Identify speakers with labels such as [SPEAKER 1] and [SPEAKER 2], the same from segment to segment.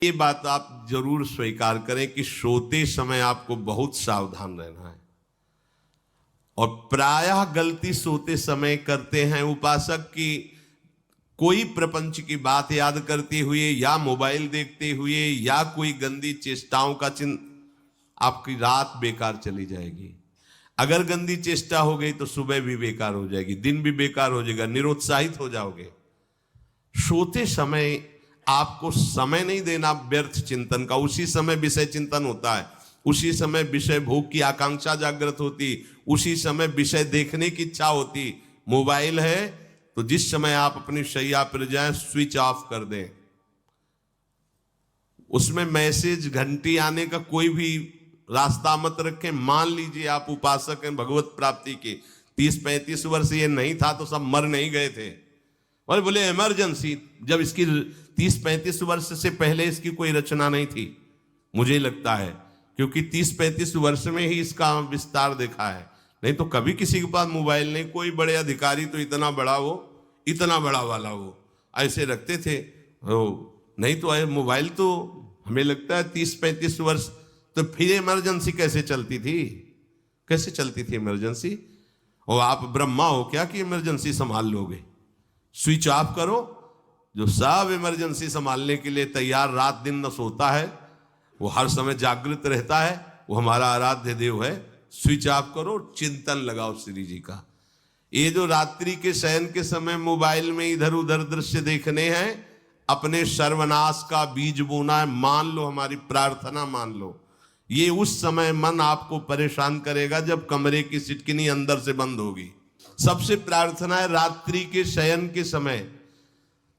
[SPEAKER 1] ये बात आप जरूर स्वीकार करें कि सोते समय आपको बहुत सावधान रहना है। और प्रायः गलती सोते समय करते हैं उपासक की कोई प्रपंच की बात याद करते हुए या मोबाइल देखते हुए या कोई गंदी चेष्टाओं का आपकी रात बेकार चली जाएगी। अगर गंदी चेष्टा हो गई तो सुबह भी बेकार हो जाएगी, दिन भी बेकार हो जाएगा, निरुत्साहित हो जाओगे। सोते समय आपको समय नहीं देना व्यर्थ चिंतन का। उसी समय विषय चिंतन होता है, उसी समय विषय भोग की आकांक्षा जागृत होती, उसी समय विषय देखने की इच्छा होती। मोबाइल है तो जिस समय आप अपनी शैया पर जाएं स्विच ऑफ कर दें। उसमें मैसेज घंटी आने का कोई भी रास्ता मत रखें। मान लीजिए आप उपासक हैं भगवत प्राप्ति के, 30-35 वर्ष ये नहीं था तो सब मर नहीं गए थे। और बोले इमरजेंसी, जब इसकी 30-35 वर्ष से पहले इसकी कोई रचना नहीं थी, मुझे लगता है, क्योंकि 30-35 वर्ष में ही इसका विस्तार देखा है। नहीं तो कभी किसी के पास मोबाइल नहीं। कोई बड़े अधिकारी तो इतना बड़ा वो, इतना बड़ा वाला वो ऐसे रखते थे नहीं तो मोबाइल तो हमें लगता है 30-35 वर्ष। तो फिर इमरजेंसी कैसे चलती थी? कैसे चलती थी इमरजेंसी? और आप ब्रह्मा हो क्या कि इमरजेंसी संभाल लोगे? स्विच ऑफ करो। जो सब इमरजेंसी संभालने के लिए तैयार रात दिन न सोता है, वो हर समय जागृत रहता है, वो हमारा आराध्य देव है। स्विच ऑफ करो, चिंतन लगाओ श्री जी का। ये जो रात्रि के शयन के समय मोबाइल में इधर उधर दृश्य देखने हैं, अपने सर्वनाश का बीज बोना है। मान लो, हमारी प्रार्थना मान लो, ये उस समय मन आपको परेशान करेगा जब कमरे की सिटकिनी अंदर से बंद होगी। सबसे प्रार्थना है रात्रि के शयन के समय।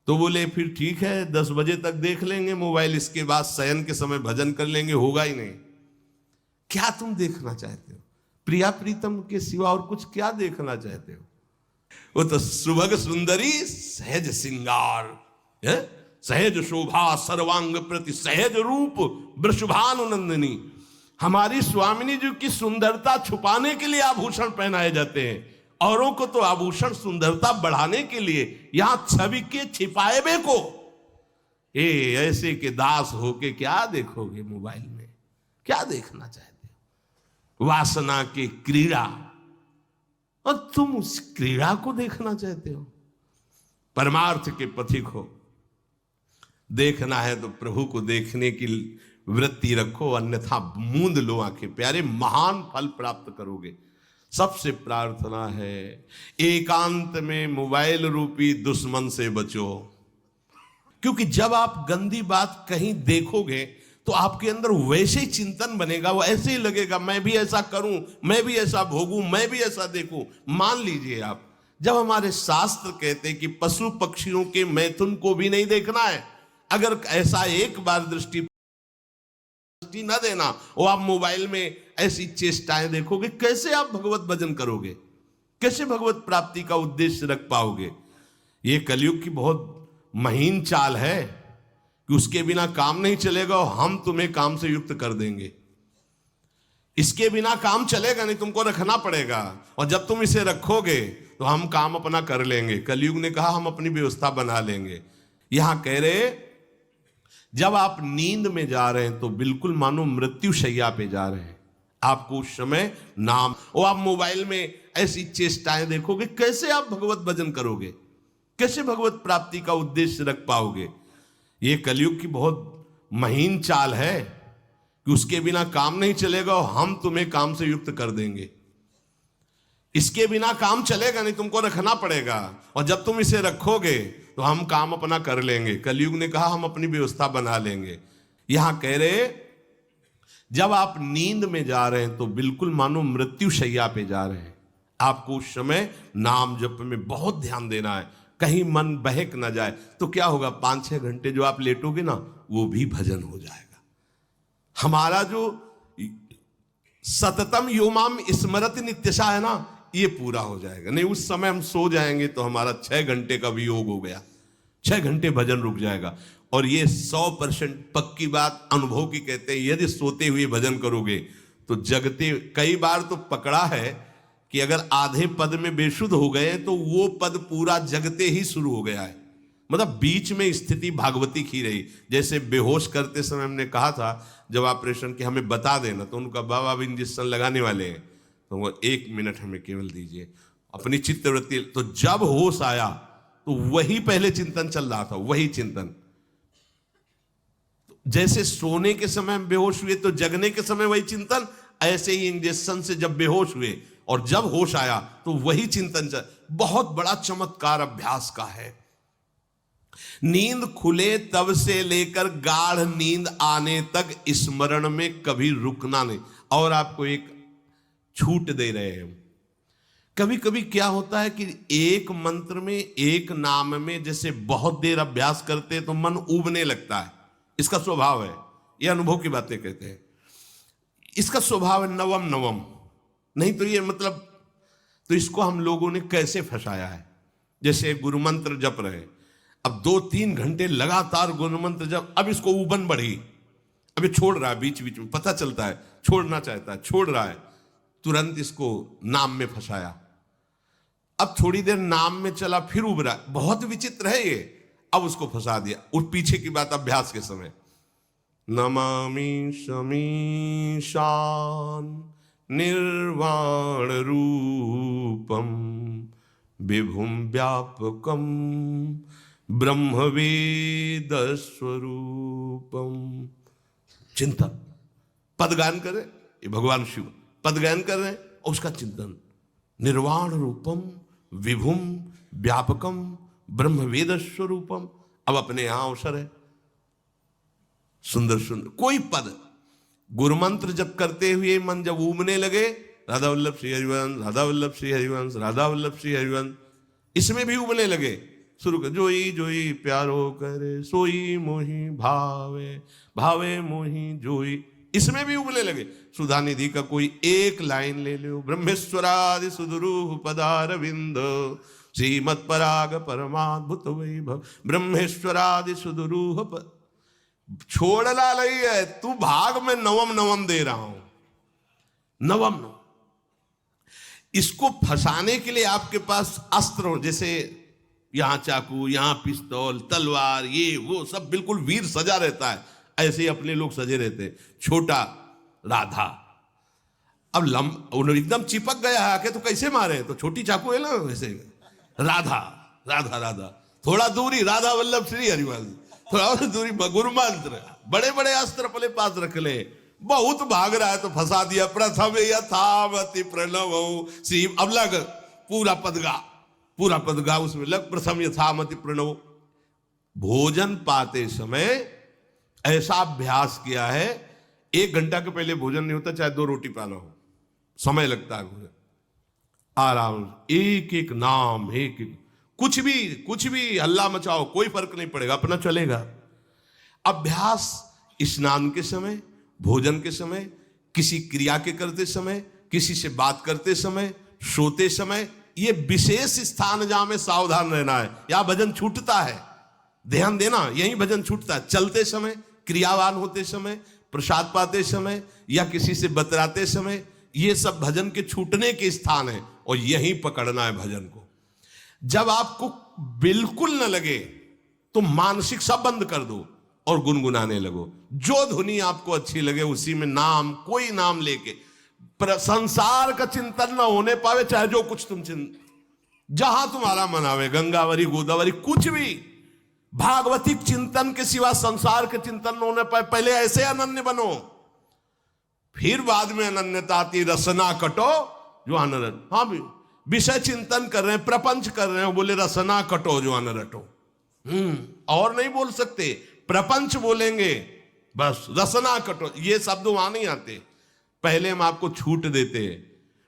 [SPEAKER 1] तो बोले फिर ठीक है 10 बजे तक देख लेंगे मोबाइल, इसके बाद शयन के समय भजन कर लेंगे। होगा ही नहीं। क्या तुम देखना चाहते हो? प्रिया प्रीतम के सिवा और कुछ क्या देखना चाहते हो? वो तो सुभग सुंदरी सहज सिंगार है, सहज शोभा सर्वांग प्रति सहज रूप वृषभानुनंदिनी। हमारी स्वामिनी जी की सुंदरता छुपाने के लिए आभूषण पहनाए जाते हैं। औरों को तो आभूषण सुंदरता बढ़ाने के लिए, यहां छवि के छिपाए बे को ऐसे के दास होके क्या देखोगे मोबाइल में? क्या देखना चाहते हो? वासना की क्रीड़ा, और तुम उस क्रीड़ा को देखना चाहते हो? परमार्थ के पथिक हो। देखना है तो प्रभु को देखने की वृत्ति रखो, अन्यथा मूंद लो आंखें। प्यारे, महान फल प्राप्त करोगे। सबसे प्रार्थना है एकांत में मोबाइल रूपी दुश्मन से बचो। क्योंकि जब आप गंदी बात कहीं देखोगे तो आपके अंदर वैसे ही चिंतन बनेगा, वो ऐसे ही लगेगा मैं भी ऐसा करूं, मैं भी ऐसा भोगूं, मैं भी ऐसा देखूं। मान लीजिए आप, जब हमारे शास्त्र कहते हैं कि पशु पक्षियों के मैथुन को भी नहीं देखना है, अगर ऐसा एक बार दृष्टि न देना और आप मोबाइल में ऐसी चेष्टाएं देखोगे, कैसे आप भगवत भजन करोगे? कैसे भगवत प्राप्ति का उद्देश्य रख पाओगे? ये कलयुग की बहुत महीन चाल है कि उसके बिना काम नहीं चलेगा और हम तुम्हें काम से युक्त कर देंगे। इसके बिना काम चलेगा नहीं, तुमको रखना पड़ेगा। और जब तुम इसे रखोगे तो हम काम अपना कर लेंगे। कलयुग ने कहा हम अपनी व्यवस्था बना लेंगे। यहां कह रहे जब आप नींद में जा रहे हैं तो बिल्कुल मानो मृत्यु शैया पे जा रहे हैं। आपको उस समय नाम, और आप मोबाइल में ऐसी चेष्टाएं देखोगे, कैसे आप भगवत भजन करोगे? कैसे भगवत प्राप्ति का उद्देश्य रख पाओगे? ये कलयुग की बहुत महीन चाल है कि उसके बिना काम नहीं चलेगा और हम तुम्हें काम से युक्त कर देंगे। इसके बिना काम चलेगा नहीं, तुमको रखना पड़ेगा। और जब तुम इसे रखोगे तो हम काम अपना कर लेंगे। कलयुग ने कहा हम अपनी व्यवस्था बना लेंगे। यहां कह रहे जब आप नींद में जा रहे हैं तो बिल्कुल मानो मृत्यु शैया पे जा रहे हैं। आपको उस समय नाम जप में बहुत ध्यान देना है, कहीं मन बहक ना जाए। तो क्या होगा, 5-6 घंटे जो आप लेटोगे ना, वो भी भजन हो जाएगा। हमारा जो सततम योमाम स्मरति नित्यशा है ना, ये पूरा हो जाएगा। नहीं उस समय हम सो जाएंगे तो हमारा 6 घंटे का भी योग हो गया, 6 घंटे भजन रुक जाएगा। और ये 100% पक्की बात अनुभव की कहते हैं। यदि सोते हुए भजन करोगे तो जगते, कई बार तो पकड़ा है कि अगर आधे पद में बेशुद्ध हो गए तो वो पद पूरा जगते ही शुरू हो गया है। मतलब बीच में स्थिति भागवती की रही। जैसे बेहोश करते समय हमने कहा था जब ऑपरेशन के हमें बता देना, तो उनका बाबा अब इंजेक्शन लगाने वाले हैं, तो वो 1 मिनट हमें केवल दीजिए, अपनी चित्तवृत्ति। तो जब होश आया तो वही पहले चिंतन चल रहा था, वही चिंतन। जैसे सोने के समय बेहोश हुए तो जगने के समय वही चिंतन, ऐसे ही इंजेक्शन से जब बेहोश हुए और जब होश आया तो वही चिंतन चल। बहुत बड़ा चमत्कार अभ्यास का है। नींद खुले तब से लेकर गाढ़ नींद आने तक स्मरण में कभी रुकना नहीं। और आपको एक छूट दे रहे हैं। कभी कभी क्या होता है कि एक मंत्र में, एक नाम में जैसे बहुत देर अभ्यास करते हैं तो मन उबने लगता है। इसका स्वभाव है, ये अनुभव की बातें कहते हैं। इसका स्वभाव है नवम नवम, नहीं तो ये मतलब, तो इसको हम लोगों ने कैसे फंसाया है। जैसे गुरु मंत्र जप रहे, अब 2-3 घंटे लगातार गुरु मंत्र जप, अब इसको उबन बढ़ी, अब ये छोड़ रहा है, बीच बीच में पता चलता है छोड़ना चाहता है, छोड़ रहा है, तुरंत इसको नाम में फंसाया। अब थोड़ी देर नाम में चला, फिर उब रहा, बहुत विचित्र है ये, अब उसको फंसा दिया। उस पीछे की बात अभ्यास के समय, नमामि शमीशान निर्वाण रूपम विभुम व्यापकम ब्रह्मवेद स्वरूपम। चिंतन, पदगान कर रहे, ये भगवान शिव पदगान कर रहे हैं और उसका चिंतन, निर्वाण रूपम विभुम व्यापकम ब्रह्मवेद स्वरूपम। अब अपने यहां अवसर है, सुंदर सुंदर कोई पद गुरु मंत्र जब करते हुए मन जब उमने लगे, राधा वल्लभ श्री हरिवंश, राधा वल्लभ श्री हरिवंश, राधा वल्लभ श्री हरिवंश, इसमें भी उमने लगे, शुरू कर, जोई जोई प्यारो करे सोई मोही भावे, भावे मोही जोई, इसमें भी उबले लगे। सुधा निधि का कोई एक लाइन ले लो, ब्रह्मेश्वरादि सुदुरूह पदारविंद श्रीमत् पराग परमाद्भुत वैभव, ब्रह्मेश्वरादि सुदुरूह छोड़ना नहीं है, तू भाग में नवम नवम दे रहा हूं, नवम नवम। इसको फंसाने के लिए आपके पास अस्त्र हो, जैसे यहां चाकू, यहां पिस्तौल, तलवार, ये वो सब बिल्कुल वीर सजा रहता है, ऐसे ही अपने लोग सजे रहते। छोटा राधा, अब एकदम चिपक गया है आके तो कैसे मारे, तो छोटी चाकू है ना वैसे, राधा राधा राधा, थोड़ा दूरी राधा वल्लभ श्री हरिवंश, थोड़ा और दूरी गुरु मंत्र, बड़े बड़े अस्त्र अपने पास रख ले, बहुत भाग रहा है तो फंसा दिया। प्रथम यथावति प्रणव श्री, अब लग पूरा पदगा, पूरा पदगा उसमें लग, प्रथम यथामति प्रणव। भोजन पाते समय ऐसा अभ्यास किया है, 1 घंटा के पहले भोजन नहीं होता, चाहे 2 रोटी पाना हो, समय लगता है भोजन, आराम, एक एक नाम, एक एक, कुछ भी हल्ला मचाओ, कोई फर्क नहीं पड़ेगा, अपना चलेगा। अभ्यास स्नान के समय, भोजन के समय, किसी क्रिया के करते समय, किसी से बात करते समय, सोते समय, ये विशेष स्थान जहां में सावधान रहना है। यहां भजन छूटता है, ध्यान देना, यही भजन छूटता है। चलते समय, क्रियावान होते समय, प्रसाद पाते समय या किसी से बतराते समय, ये सब भजन के छूटने के स्थान है और यही पकड़ना है भजन को। जब आपको बिल्कुल न लगे तो मानसिक सब बंद कर दो और गुनगुनाने लगो, जो धुनी आपको अच्छी लगे उसी में नाम, कोई नाम लेके, संसार का चिंतन न होने पावे, चाहे जो कुछ तुम जहां तुम्हारा मन आवे, गंगावरी गोदावरी, कुछ भी, भागवतिक चिंतन के सिवा संसार के चिंतन न होने पाए। पहले ऐसे अनन्य बनो, फिर बाद में अनन्यता आती, रसना कटो जो अनरट। हाँ भी विषय चिंतन कर रहे हैं, प्रपंच कर रहे हैं, बोले रसना कटो जो अनरटो, और नहीं बोल सकते, प्रपंच बोलेंगे बस, रसना कटो, ये शब्द वहां नहीं आते। पहले हम आपको छूट देते,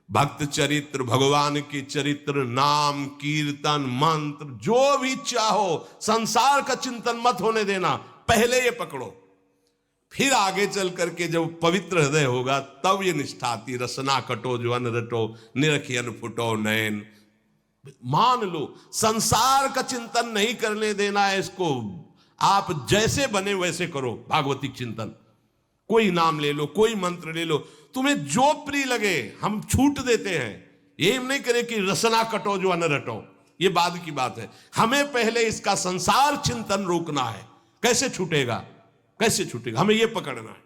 [SPEAKER 1] भक्त चरित्र, भगवान की चरित्र, नाम, कीर्तन, मंत्र, जो भी चाहो, संसार का चिंतन मत होने देना, पहले ये पकड़ो, फिर आगे चल करके जब पवित्र हृदय होगा तब ये निष्ठा आती, रसना कटो जो अन रटो, निरखी अन फुटो नयन। मान लो संसार का चिंतन नहीं करने देना है इसको, आप जैसे बने वैसे करो भागवतिक चिंतन, कोई नाम ले लो, कोई मंत्र ले लो, तुम्हें जो प्रिय लगे, हम छूट देते हैं। ये नहीं करे कि रसना कटो जो अन रटो, ये बाद की बात है। हमें पहले इसका संसार चिंतन रोकना है। कैसे छूटेगा, कैसे छूटेगा, हमें यह पकड़ना है।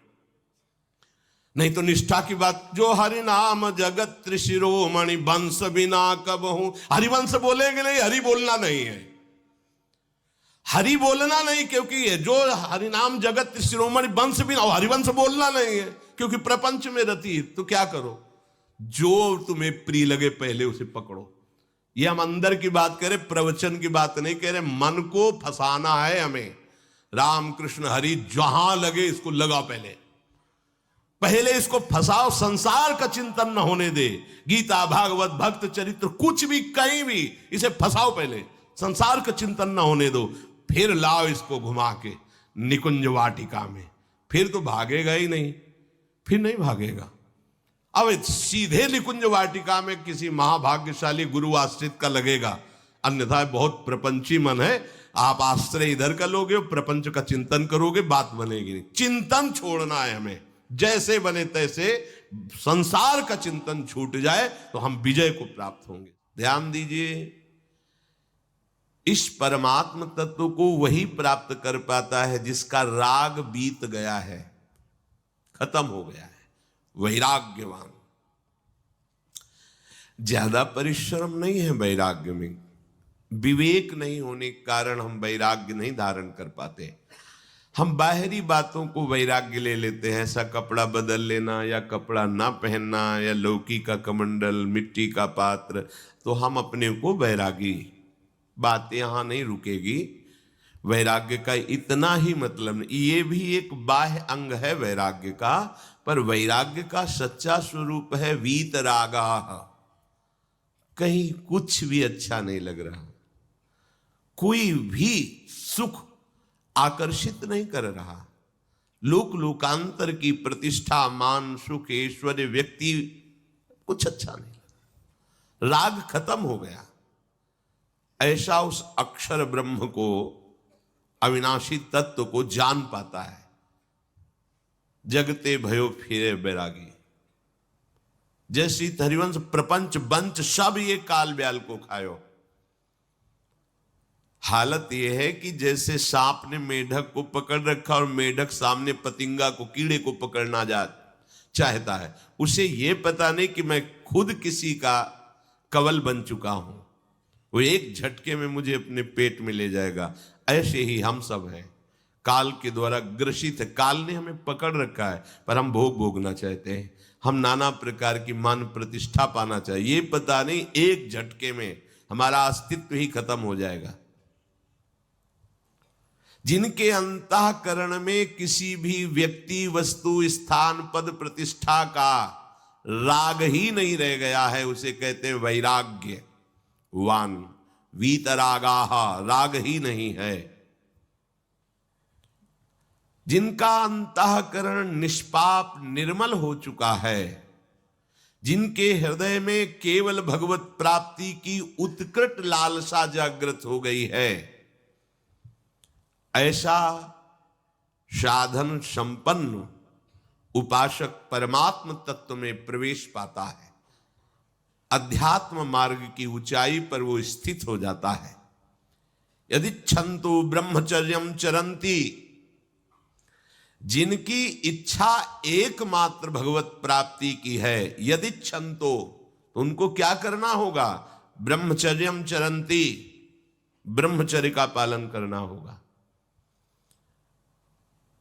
[SPEAKER 1] नहीं तो निष्ठा की बात, जो हरि नाम जगत त्रिशिरोमणि वंश बिना कब हूं, हरिवंश बोलेंगे नहीं, हरि बोलना नहीं है, हरि बोलना नहीं, क्योंकि जो हरिनाम जगत शिरोमणि वंश बिना, हरिवंश बोलना नहीं है, क्योंकि प्रपंच में रति। तो क्या करो, जो तुम्हें प्रिय लगे पहले उसे पकड़ो। ये हम अंदर की बात करें, प्रवचन की बात नहीं कह रहे। मन को फंसाना है हमें। राम कृष्ण हरि जहां लगे इसको लगा, पहले इसको फंसाओ, संसार का चिंतन न होने दे। गीता भागवत भक्त चरित्र कुछ भी कहीं भी इसे फंसाओ, पहले संसार का चिंतन न होने दो, फिर लाओ इसको घुमा के निकुंज वाटिका में। फिर तो भागेगा ही नहीं, फिर नहीं भागेगा। अब सीधे निकुंज वाटिका में किसी महाभाग्यशाली गुरु आश्रित का लगेगा, अन्यथा बहुत प्रपंची मन है। आप आश्रय इधर का लोगे, प्रपंच का चिंतन करोगे, बात बनेगी नहीं। चिंतन छोड़ना है हमें, जैसे बने तैसे संसार का चिंतन छूट जाए तो हम विजय को प्राप्त होंगे। ध्यान दीजिए, इस परमात्म तत्व को वही प्राप्त कर पाता है जिसका राग बीत गया है, खत्म हो गया है, वैराग्यवान। ज्यादा परिश्रम नहीं है वैराग्य में, विवेक नहीं होने के कारण हम वैराग्य नहीं धारण कर पाते। हम बाहरी बातों को वैराग्य ले लेते हैं, ऐसा कपड़ा बदल लेना या कपड़ा ना पहनना या लौकी का कमंडल, मिट्टी का पात्र, तो हम अपने को वैरागी। बात यहां नहीं रुकेगी। वैराग्य का इतना ही मतलब नहीं, ये भी एक बाह्य अंग है वैराग्य का, पर वैराग्य का सच्चा स्वरूप है वीतरागा। कहीं कुछ भी अच्छा नहीं लग रहा, कोई भी सुख आकर्षित नहीं कर रहा, लोक लोकांतर की प्रतिष्ठा, मान, सुख, ऐश्वर्य, व्यक्ति, कुछ अच्छा नहीं लगा, राग खत्म हो गया। ऐसा उस अक्षर ब्रह्म को, अविनाशी तत्व को जान पाता है। जगते भयो फिरे बैरागी। जैसी हरिवंश प्रपंच बंच सब ये काल ब्याल को खायो। हालत यह है कि जैसे सांप ने मेढक को पकड़ रखा और मेढक सामने पतिंगा को, कीड़े को पकड़ना चाहता है, उसे यह पता नहीं कि मैं खुद किसी का कवल बन चुका हूं, वो एक झटके में मुझे अपने पेट में ले जाएगा। ऐसे ही हम सब हैं, काल के द्वारा ग्रसित है। काल ने हमें पकड़ रखा है, पर हम भोग भोगना चाहते हैं, हम नाना प्रकार की मान प्रतिष्ठा पाना चाहिए। ये पता नहीं एक झटके में हमारा अस्तित्व ही खत्म हो जाएगा। जिनके अंतःकरण में किसी भी व्यक्ति, वस्तु, स्थान, पद, प्रतिष्ठा का राग ही नहीं रह गया है, उसे कहते हैं वैराग्य वान। वीतरागाह, राग ही नहीं है। जिनका अंतःकरण निष्पाप निर्मल हो चुका है, जिनके हृदय में केवल भगवत प्राप्ति की उत्कट लालसा जागृत हो गई है, ऐसा साधन संपन्न उपासक परमात्म तत्व में प्रवेश पाता है। अध्यात्म मार्ग की ऊंचाई पर वो स्थित हो जाता है। यदि छंतु ब्रह्मचर्यम चरंती, जिनकी इच्छा एकमात्र भगवत प्राप्ति की है, यदि छंतो, तो उनको क्या करना होगा? ब्रह्मचर्यम चरंती, ब्रह्मचर्य का पालन करना होगा।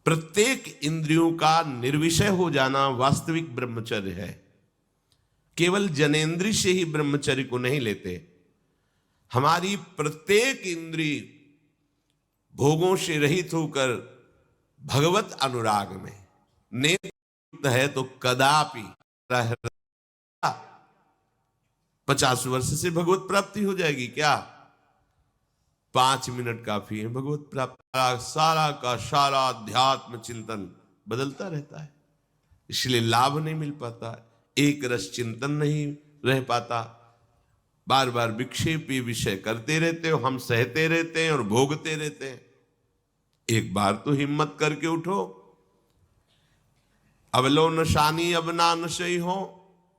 [SPEAKER 1] प्रत्येक इंद्रियों का निर्विषय हो जाना वास्तविक ब्रह्मचर्य है। केवल जनेंद्रिय से ही ब्रह्मचर्य को नहीं लेते। हमारी प्रत्येक इंद्रिय भोगों से रहित होकर भगवत अनुराग में नेत्र है तो कदापि 50 वर्ष से भगवत प्राप्ति हो जाएगी क्या? 5 मिनट काफी है भगवत प्राप्ति। सारा का सारा अध्यात्म चिंतन बदलता रहता है, इसलिए लाभ नहीं मिल पाता, एक रस चिंतन नहीं रह पाता। बार बार विक्षेपी विषय करते रहते हो, हम सहते रहते हैं और भोगते रहते हैं। एक बार तो हिम्मत करके उठो, अवलो नशानी अब ना नशई हो,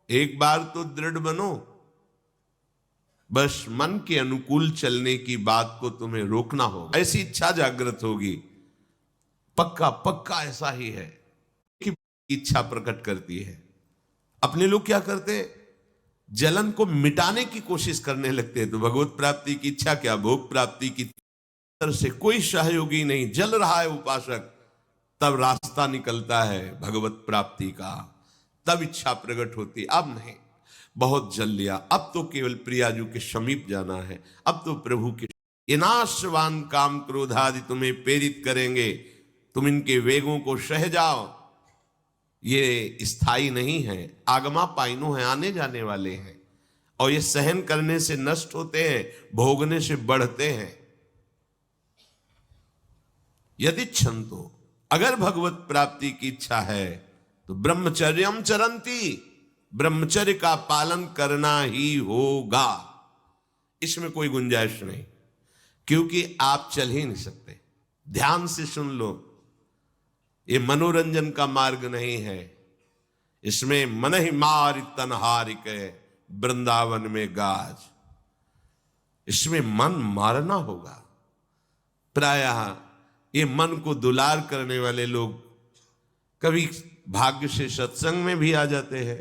[SPEAKER 1] एक बार तो दृढ़ बनो। बस मन के अनुकूल चलने की बात को तुम्हें रोकना होगा। ऐसी इच्छा जागृत होगी, पक्का पक्का ऐसा ही है कि इच्छा प्रकट करती है। अपने लोग क्या करते हैं, जलन को मिटाने की कोशिश करने लगते हैं। तो भगवत प्राप्ति की इच्छा क्या, भोग प्राप्ति की तरफ से कोई सहयोगी नहीं, जल रहा है उपासक, तब रास्ता निकलता है भगवत प्राप्ति का, तब इच्छा प्रकट होती। अब नहीं, बहुत जल लिया, अब तो केवल प्रियाजू के समीप जाना है, अब तो प्रभु के। ये नाशवान काम क्रोध आदि तुम्हें प्रेरित करेंगे, तुम इनके वेगों को सह जाओ। ये स्थायी नहीं है, आगमा पाइनो है, आने जाने वाले हैं, और ये सहन करने से नष्ट होते हैं, भोगने से बढ़ते हैं। यदि छंतो, अगर भगवत प्राप्ति की इच्छा है तो ब्रह्मचर्यम चरंती, ब्रह्मचर्य का पालन करना ही होगा, इसमें कोई गुंजाइश नहीं, क्योंकि आप चल ही नहीं सकते। ध्यान से सुन लो, ये मनोरंजन का मार्ग नहीं है, इसमें मन ही मार तनहारिक वृंदावन में गाज, इसमें मन मारना होगा। प्रायः ये मन को दुलार करने वाले लोग कभी भाग्य से सत्संग में भी आ जाते हैं,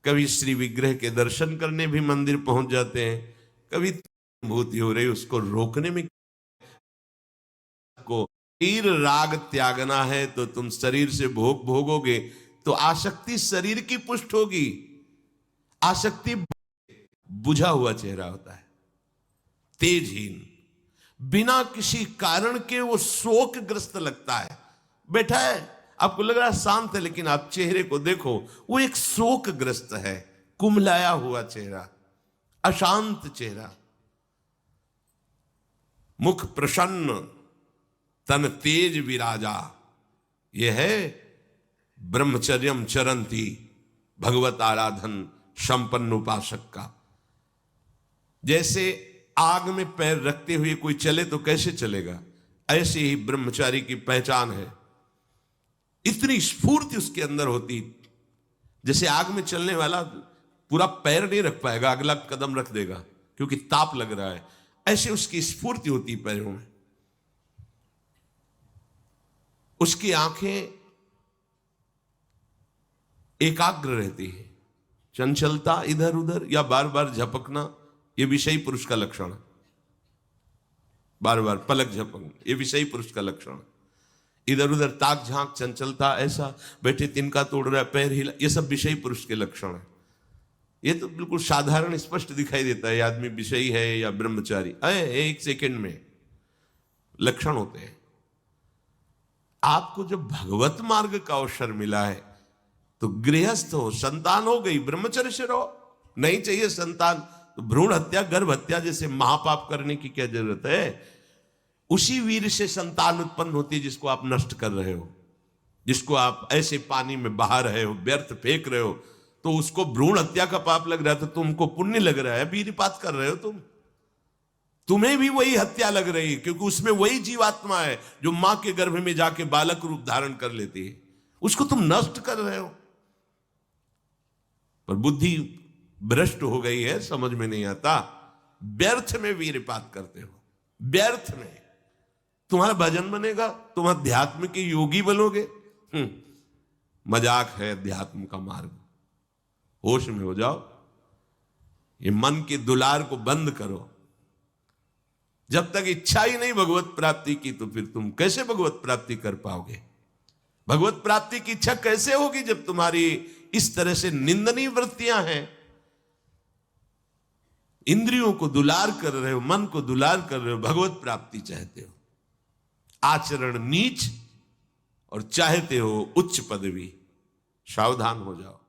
[SPEAKER 1] कभी श्री विग्रह के दर्शन करने भी मंदिर पहुंच जाते हैं, कभी अनुभूति हो रही उसको रोकने में। को शरीर राग त्यागना है तो तुम शरीर से भोग भोगोगे तो आसक्ति शरीर की पुष्ट होगी। आसक्ति बुझा हुआ चेहरा होता है, तेजहीन, बिना किसी कारण के वो शोकग्रस्त लगता है। बैठा है, आपको लग रहा है शांत है, लेकिन आप चेहरे को देखो, वो एक शोकग्रस्त है, कुम्हलाया हुआ चेहरा, अशांत चेहरा। मुख प्रसन्न, तन तेज विराजा, यह है ब्रह्मचर्यम चरंती, भगवत आराधन संपन्न उपासक का। जैसे आग में पैर रखते हुए कोई चले तो कैसे चलेगा, ऐसे ही ब्रह्मचारी की पहचान है। इतनी स्फूर्ति उसके अंदर होती, जैसे आग में चलने वाला पूरा पैर नहीं रख पाएगा, अगला कदम रख देगा क्योंकि ताप लग रहा है, ऐसे उसकी स्फूर्ति होती पैरों में। उसकी आंखें एकाग्र रहती है, चंचलता इधर उधर या बार बार झपकना, यह विषयी पुरुष का लक्षण है। बार बार पलक झपकना, यह विषयी पुरुष का लक्षण है। इधर उधर ताक झांक, चंचलता, ऐसा बैठे तिनका तोड़ रहा है, पैर हिला, ये सब विषयी पुरुष के लक्षण है। ये तो बिल्कुल साधारण स्पष्ट दिखाई देता है आदमी विषयी है या ब्रह्मचारी, एक सेकंड में लक्षण होते हैं। आपको जब भगवत मार्ग का अवसर मिला है तो गृहस्थ हो, संतान हो गई, ब्रह्मचर्य से रहो। नहीं चाहिए संतान तो भ्रूण हत्या, गर्भ हत्या जैसे महापाप करने की क्या जरूरत है। उसी वीर से संतान उत्पन्न होती है जिसको आप नष्ट कर रहे हो, जिसको आप ऐसे पानी में बहा रहे हो, व्यर्थ फेंक रहे हो, तो उसको भ्रूण हत्या का पाप लग रहा है, तो तुमको पुण्य लग रहा है, वीरपात कर रहे हो तुम्हें भी वही हत्या लग रही है, क्योंकि उसमें वही जीवात्मा है जो मां के गर्भ में जाके बालक रूप धारण कर लेती है, उसको तुम नष्ट कर रहे हो। पर बुद्धि भ्रष्ट हो गई है, समझ में नहीं आता, व्यर्थ में वीरपात करते हो, व्यर्थ में। तुम्हारा भजन बनेगा, तुम अध्यात्म के योगी बनोगे, मजाक है अध्यात्म का मार्ग। होश में हो जाओ, ये मन के दुलार को बंद करो। जब तक इच्छा ही नहीं भगवत प्राप्ति की, तो फिर तुम कैसे भगवत प्राप्ति कर पाओगे? भगवत प्राप्ति की इच्छा कैसे होगी जब तुम्हारी इस तरह से निंदनीय वृत्तियां हैं? इंद्रियों को दुलार कर रहे हो, मन को दुलार कर रहे हो, भगवत प्राप्ति चाहते हो, आचरण नीच और चाहते हो उच्च पदवी। सावधान हो जाओ।